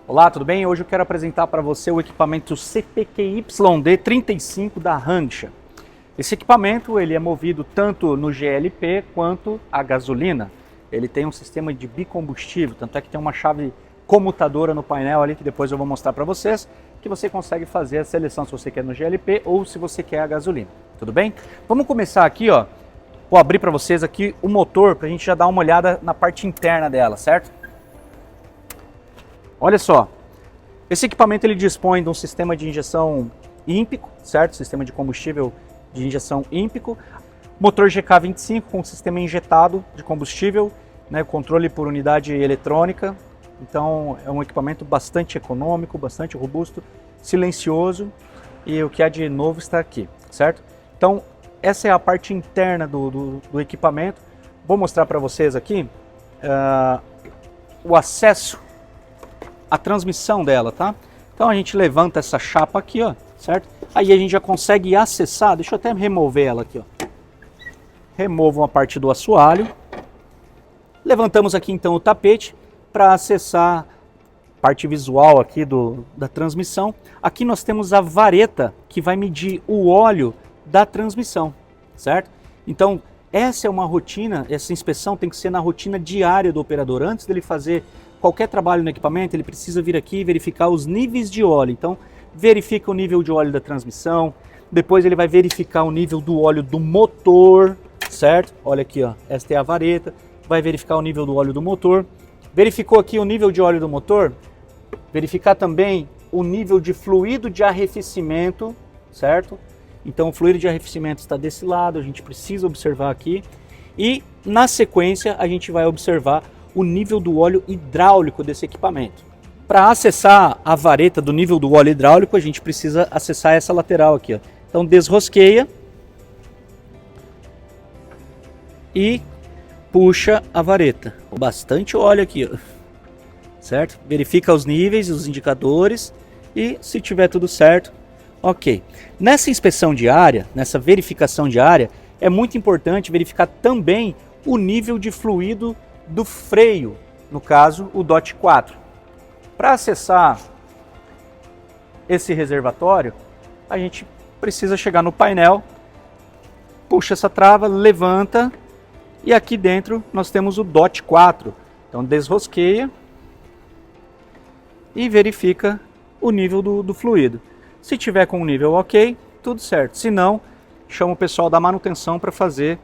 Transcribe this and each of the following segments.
Olá, tudo bem? Hoje eu quero apresentar para você o equipamento CPQYD35 da Rangsha. Esse equipamento ele é movido tanto no GLP quanto a gasolina. Ele tem um sistema de bicombustível, tanto é que tem uma chave comutadora no painel ali que depois eu vou mostrar para vocês, que você consegue fazer a seleção se você quer no GLP ou se você quer a gasolina. Tudo bem? Vamos começar aqui, ó. Vou abrir para vocês aqui o motor para a gente já dar uma olhada na parte interna dela, certo? Olha só, esse equipamento ele dispõe de um sistema de injeção ímpico, certo? Sistema de combustível de injeção ímpico, motor GK25 com sistema injetado de combustível, né? Controle por unidade eletrônica. Então é um equipamento bastante econômico, bastante robusto, silencioso e o que há de novo está aqui, certo? Então essa é a parte interna do equipamento. Vou mostrar para vocês aqui o acesso a transmissão dela, tá? Então a gente levanta essa chapa aqui, ó, certo? Aí a gente já consegue acessar, deixa eu até remover ela aqui, ó. Removo uma parte do assoalho. Levantamos aqui então o tapete para acessar a parte visual aqui da transmissão. Aqui nós temos a vareta que vai medir o óleo da transmissão, certo? Então essa é uma rotina, essa inspeção tem que ser na rotina diária do operador. Antes dele fazer qualquer trabalho no equipamento, ele precisa vir aqui e verificar os níveis de óleo. Então, verifica o nível de óleo da transmissão, depois ele vai verificar o nível do óleo do motor, certo? Olha aqui, ó, esta é a vareta, vai verificar o nível do óleo do motor. Verificou aqui o nível de óleo do motor, verificar também o nível de fluido de arrefecimento, certo? Então, o fluido de arrefecimento está desse lado, a gente precisa observar aqui. E, na sequência, a gente vai observar o nível do óleo hidráulico desse equipamento. Para acessar a vareta do nível do óleo hidráulico, a gente precisa acessar essa lateral aqui, ó. Então desrosqueia e puxa a vareta. Bastante óleo aqui, ó. Certo? Verifica os níveis, os indicadores e se tiver tudo certo, ok. Nessa inspeção diária, nessa verificação diária, é muito importante verificar também o nível de fluido do freio, no caso o DOT 4. Para acessar esse reservatório, a gente precisa chegar no painel, puxa essa trava, levanta e aqui dentro nós temos o DOT 4. Então desrosqueia e verifica o nível do fluido. Se tiver com o nível ok, tudo certo. Se não, chama o pessoal da manutenção para fazer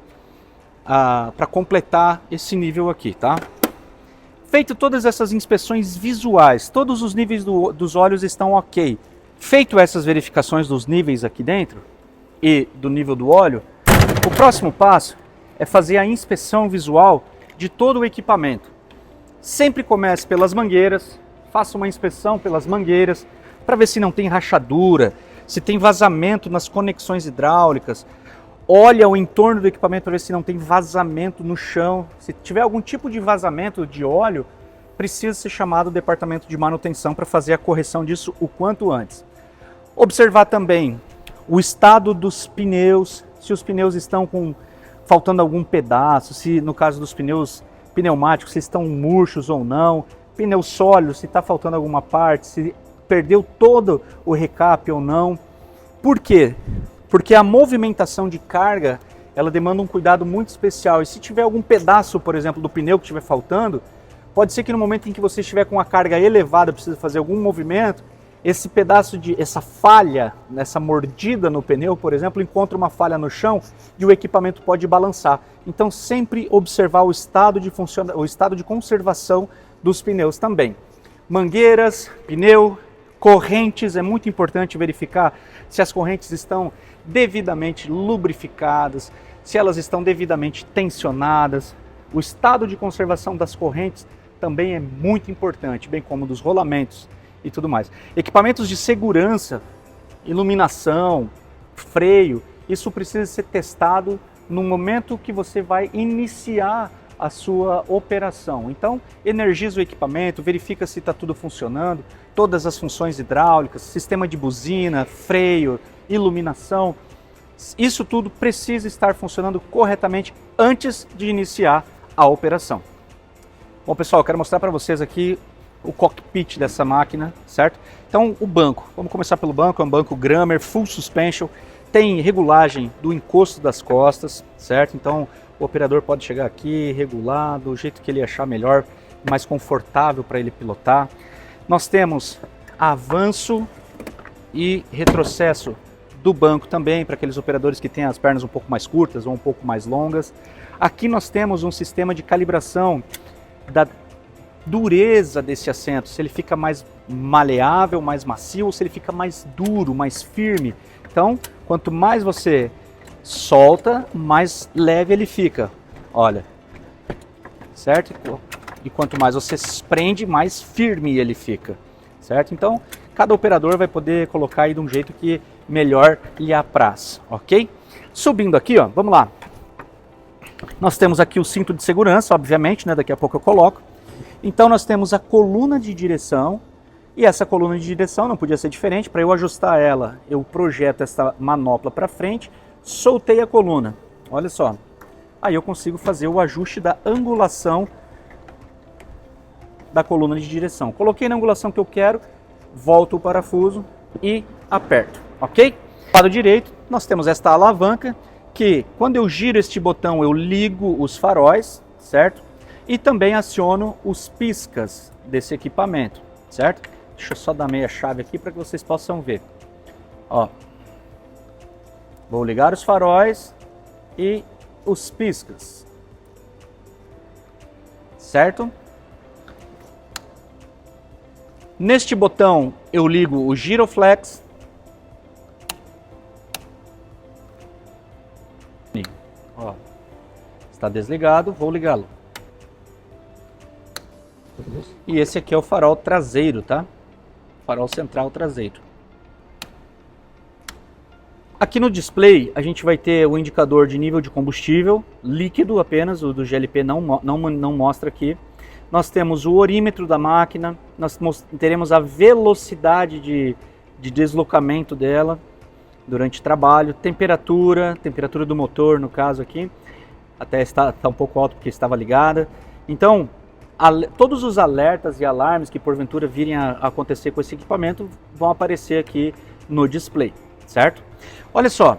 para completar esse nível aqui, tá? Feito todas essas inspeções visuais, todos os níveis dos óleos estão ok. Feito essas verificações dos níveis aqui dentro e do nível do óleo, o próximo passo é fazer a inspeção visual de todo o equipamento. Sempre comece pelas mangueiras, faça uma inspeção pelas mangueiras para ver se não tem rachadura, se tem vazamento nas conexões hidráulicas. Olha o entorno do equipamento para ver se não tem vazamento no chão. Se tiver algum tipo de vazamento de óleo, precisa ser chamado o departamento de manutenção para fazer a correção disso o quanto antes. Observar também o estado dos pneus, se os pneus estão faltando algum pedaço, se no caso dos pneus pneumáticos, se estão murchos ou não, pneus sólidos, se está faltando alguma parte, se perdeu todo o recap ou não. Por quê? Porque a movimentação de carga, ela demanda um cuidado muito especial. E se tiver algum pedaço, por exemplo, do pneu que estiver faltando, pode ser que no momento em que você estiver com a carga elevada, precisa fazer algum movimento, esse pedaço essa falha, essa mordida no pneu, por exemplo, encontra uma falha no chão e o equipamento pode balançar. Então sempre observar o estado de conservação dos pneus também. Mangueiras, pneu, correntes, é muito importante verificar se as correntes estão devidamente lubrificadas, se elas estão devidamente tensionadas. O estado de conservação das correntes também é muito importante, bem como dos rolamentos e tudo mais. Equipamentos de segurança, iluminação, freio, isso precisa ser testado no momento que você vai iniciar a sua operação. Então, energiza o equipamento, verifica se está tudo funcionando, todas as funções hidráulicas, sistema de buzina, freio, iluminação. Isso tudo precisa estar funcionando corretamente antes de iniciar a operação. Bom, pessoal, eu quero mostrar para vocês aqui o cockpit dessa máquina, certo? Então o banco, vamos começar pelo banco, é um banco Grammer, full suspension, tem regulagem do encosto das costas, certo? Então o operador pode chegar aqui, regular do jeito que ele achar melhor, mais confortável para ele pilotar. Nós temos avanço e retrocesso do banco também, para aqueles operadores que têm as pernas um pouco mais curtas ou um pouco mais longas. Aqui nós temos um sistema de calibração da dureza desse assento, se ele fica mais maleável, mais macio, ou se ele fica mais duro, mais firme. Então, quanto mais você solta, mais leve ele fica, olha, certo? E quanto mais você prende, mais firme ele fica, certo? Então, cada operador vai poder colocar aí de um jeito que melhor lhe apraz, ok? Subindo aqui, ó, vamos lá. Nós temos aqui o cinto de segurança, obviamente, né? Daqui a pouco eu coloco. Então nós temos a coluna de direção, e essa coluna de direção não podia ser diferente. Para eu ajustar ela, eu projeto essa manopla para frente, soltei a coluna, olha só. Aí eu consigo fazer o ajuste da angulação da coluna de direção. Coloquei na angulação que eu quero, volto o parafuso e aperto, ok? Do lado direito, nós temos esta alavanca, que quando eu giro este botão eu ligo os faróis, certo? E também aciono os piscas desse equipamento, certo? Deixa eu só dar meia chave aqui para que vocês possam ver. Ó, vou ligar os faróis e os piscas, certo? Neste botão eu ligo o giroflex. Ó, está desligado, vou ligá-lo. E esse aqui é o farol traseiro, tá? Farol central traseiro. Aqui no display a gente vai ter o indicador de nível de combustível líquido apenas, o do GLP não mostra aqui. Nós temos o orímetro da máquina, nós teremos a velocidade de deslocamento dela durante o trabalho, temperatura do motor no caso aqui, até está um pouco alto porque estava ligada. Então, todos os alertas e alarmes que porventura virem a acontecer com esse equipamento vão aparecer aqui no display, certo? Olha só,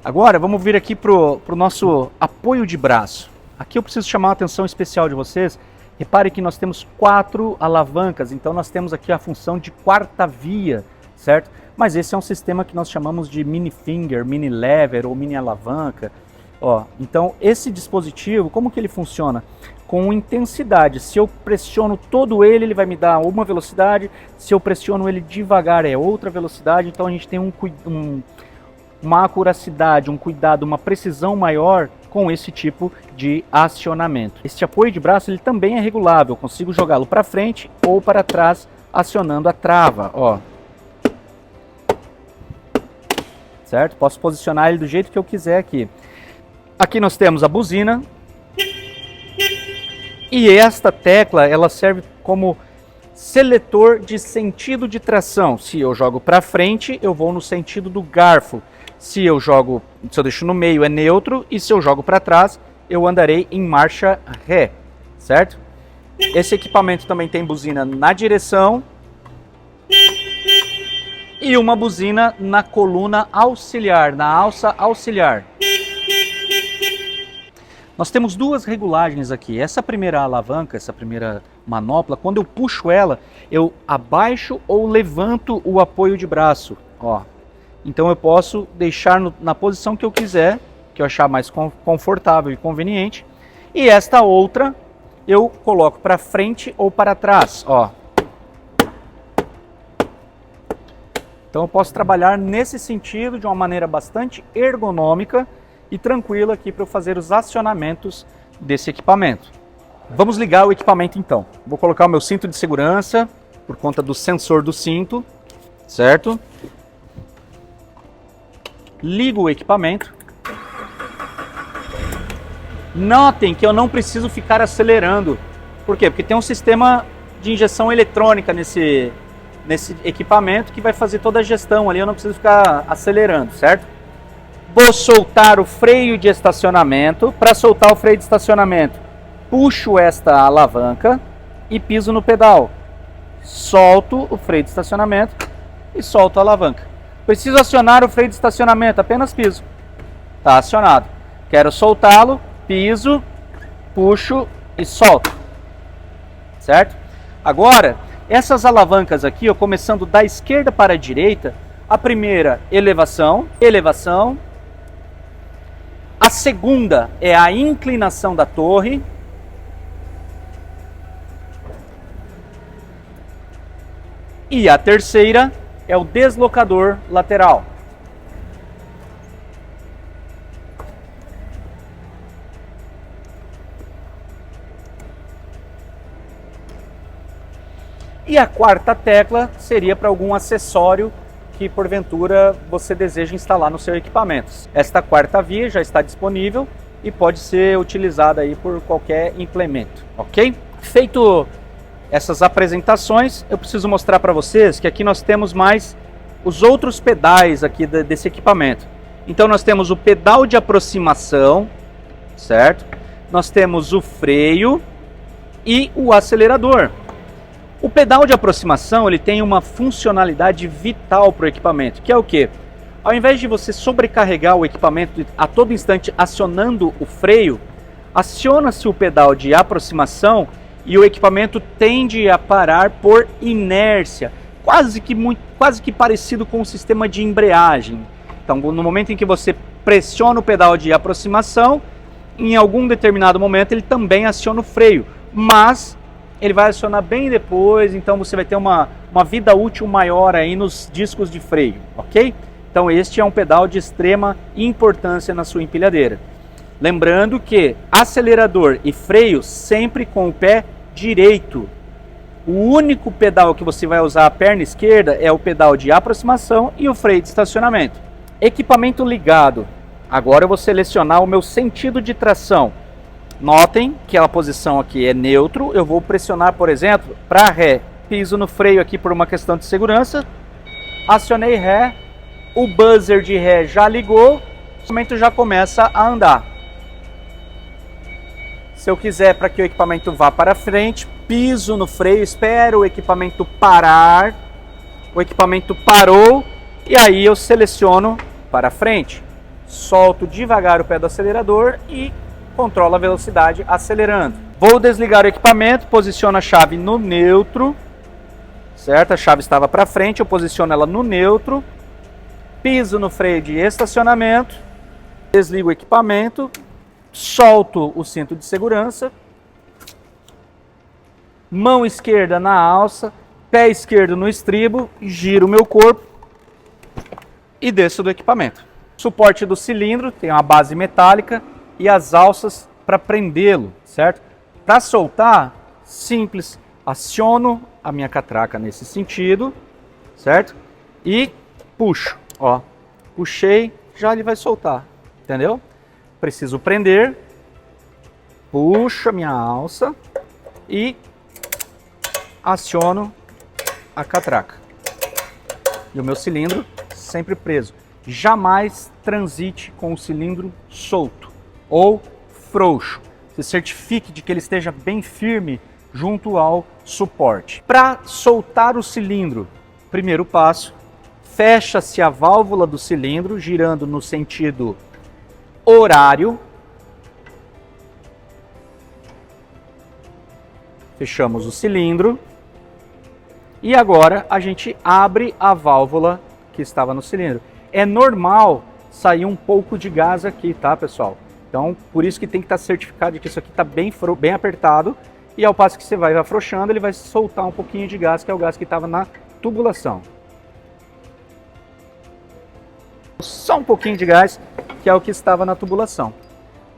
agora vamos vir aqui para o nosso apoio de braço. Aqui eu preciso chamar a atenção especial de vocês. Repare que nós temos 4 alavancas, então nós temos aqui a função de quarta via, certo? Mas esse é um sistema que nós chamamos de mini finger, mini lever ou mini alavanca. Ó, então esse dispositivo, como que ele funciona? Com intensidade. Se eu pressiono todo ele, ele vai me dar uma velocidade. Se eu pressiono ele devagar, é outra velocidade. Então a gente tem uma acuracidade, um cuidado, uma precisão maior com esse tipo de acionamento. Este apoio de braço ele também é regulável. Eu consigo jogá-lo para frente ou para trás acionando a trava. Ó. Certo? Posso posicionar ele do jeito que eu quiser aqui. Aqui nós temos a buzina. E esta tecla, ela serve como seletor de sentido de tração. Se eu jogo para frente, eu vou no sentido do garfo. Se eu deixo no meio, é neutro. E se eu jogo para trás, eu andarei em marcha ré, certo? Esse equipamento também tem buzina na direção. E uma buzina na coluna auxiliar, na alça auxiliar. Nós temos 2 regulagens aqui. Essa primeira alavanca, essa primeira manopla, quando eu puxo ela, eu abaixo ou levanto o apoio de braço. Ó. Então eu posso deixar na posição que eu quiser, que eu achar mais confortável e conveniente. E esta outra eu coloco para frente ou para trás. Ó. Então eu posso trabalhar nesse sentido de uma maneira bastante ergonômica e tranquila aqui para eu fazer os acionamentos desse equipamento. Vamos ligar o equipamento então. Vou colocar o meu cinto de segurança por conta do sensor do cinto, certo? Ligo o equipamento. Notem que eu não preciso ficar acelerando. Por quê? Porque tem um sistema de injeção eletrônica nesse equipamento que vai fazer toda a gestão ali, eu não preciso ficar acelerando, certo? Vou soltar o freio de estacionamento. Para soltar o freio de estacionamento, puxo esta alavanca e piso no pedal. solto o freio de estacionamento e solto a alavanca. Preciso acionar o freio de estacionamento, apenas piso. Está acionado. Quero soltá-lo, piso, puxo e solto. Certo? Agora, essas alavancas aqui, ó, começando da esquerda para a direita, a primeira, elevação, elevação. A segunda é a inclinação da torre. E a terceira é o deslocador lateral. E a quarta tecla seria para algum acessório que porventura você deseja instalar no seu equipamento. Esta quarta via já está disponível e pode ser utilizada aí por qualquer implemento, ok? Feito essas apresentações, eu preciso mostrar para vocês que aqui nós temos mais os outros pedais aqui desse equipamento. Então nós temos o pedal de aproximação, certo? Nós temos o freio e o acelerador. O pedal de aproximação ele tem uma funcionalidade vital para o equipamento, que é o quê? Ao invés de você sobrecarregar o equipamento a todo instante acionando o freio, aciona-se o pedal de aproximação e o equipamento tende a parar por inércia, quase que parecido com o sistema de embreagem. Então, no momento em que você pressiona o pedal de aproximação, em algum determinado momento ele também aciona o freio, mas ele vai acionar bem depois, então você vai ter uma vida útil maior aí nos discos de freio, ok? Então este é um pedal de extrema importância na sua empilhadeira. Lembrando que acelerador e freio sempre com o pé direito. O único pedal que você vai usar a perna esquerda é o pedal de aproximação e o freio de estacionamento. Equipamento ligado. Agora eu vou selecionar o meu sentido de tração. Notem que a posição aqui é neutro. Eu vou pressionar, por exemplo, para ré. Piso no freio aqui por uma questão de segurança. Acionei ré. O buzzer de ré já ligou. O equipamento já começa a andar. Se eu quiser para que o equipamento vá para frente, piso no freio, espero o equipamento parar. O equipamento parou. E aí eu seleciono para frente. Solto devagar o pé do acelerador e controla a velocidade acelerando. Vou desligar o equipamento, posiciono a chave no neutro, certo? A chave estava para frente, eu posiciono ela no neutro, piso no freio de estacionamento, desligo o equipamento, solto o cinto de segurança, mão esquerda na alça, pé esquerdo no estribo, giro o meu corpo e desço do equipamento. Suporte do cilindro, tem uma base metálica e as alças para prendê-lo, certo? Para soltar, simples, aciono a minha catraca nesse sentido, certo? E puxo, ó, puxei, já ele vai soltar, entendeu? Preciso prender, puxo a minha alça e aciono a catraca. E o meu cilindro sempre preso. Jamais transite com o cilindro solto ou frouxo. Se certifique de que ele esteja bem firme junto ao suporte. Para soltar o cilindro, primeiro passo, fecha-se a válvula do cilindro, girando no sentido horário. Fechamos o cilindro. E agora a gente abre a válvula que estava no cilindro. É normal sair um pouco de gás aqui, tá, pessoal? Então, por isso que tem que estar certificado de que isso aqui está bem apertado. E ao passo que você vai afrouxando, ele vai soltar um pouquinho de gás, que é o gás que estava na tubulação. Só um pouquinho de gás, que é o que estava na tubulação.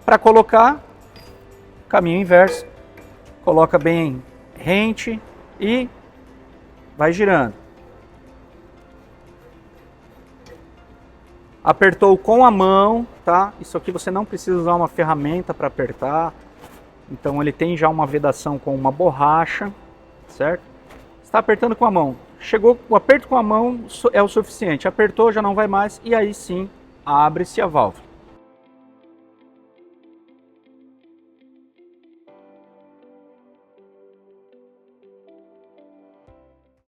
Para colocar, caminho inverso. Coloca bem rente e vai girando. Apertou com a mão, tá? Isso aqui você não precisa usar uma ferramenta para apertar. Então ele tem já uma vedação com uma borracha, certo? Está apertando com a mão. Chegou, o aperto com a mão é o suficiente. Apertou, já não vai mais e aí sim abre-se a válvula.